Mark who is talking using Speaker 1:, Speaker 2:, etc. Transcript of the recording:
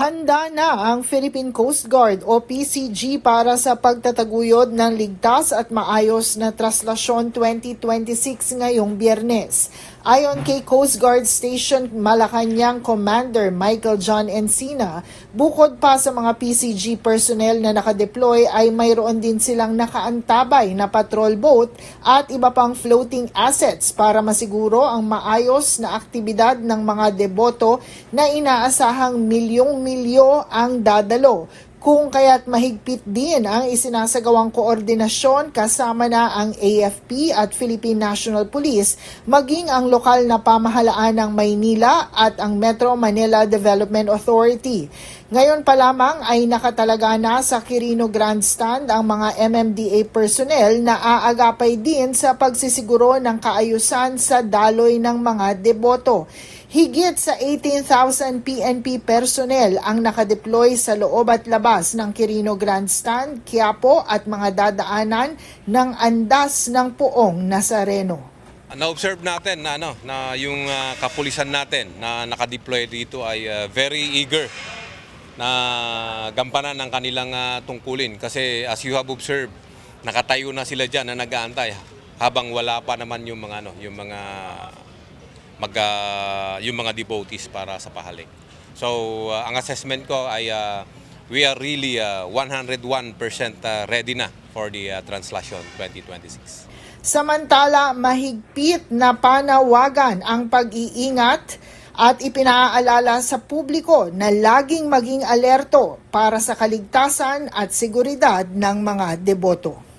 Speaker 1: Handa na ang Philippine Coast Guard o PCG para sa pagtataguyod ng ligtas at maayos na traslasyon 2026 ngayong Biyernes. Ayon kay Coast Guard Station Malacanang Commander Michael John Encina, bukod pa sa mga PCG personnel na nakadeploy ay mayroon din silang nakaantabay na patrol boat at iba pang floating assets para masiguro ang maayos na aktibidad ng mga deboto na inaasahang milyong-milyo ang dadalo. Kung kaya't mahigpit din ang isinasagawang koordinasyon kasama na ang AFP at Philippine National Police, maging ang lokal na pamahalaan ng Maynila at ang Metro Manila Development Authority. Ngayon pa lamang ay nakatalaga na sa Quirino Grandstand ang mga MMDA personnel na aagapay din sa pagsisiguro ng kaayusan sa daloy ng mga deboto. Higit sa 18,000 PNP personnel ang nakadeploy sa loob at labas ng Quirino Grandstand, Quiapo at mga dadaanan ng andas ng Poong Nazareno.
Speaker 2: Na-observe natin na yung kapulisan natin na nakadeploy dito ay very eager na gampanan ng kanilang tungkulin kasi as you have observed, nakatayo na sila diyan na nag-aantay habang wala pa naman yung mga devotees para sa pahalik. So ang assessment ko ay we are really 101% ready na for the Translation 2026.
Speaker 1: Samantala, mahigpit na panawagan ang pag-iingat at ipinaalala sa publiko na laging maging alerto para sa kaligtasan at seguridad ng mga deboto.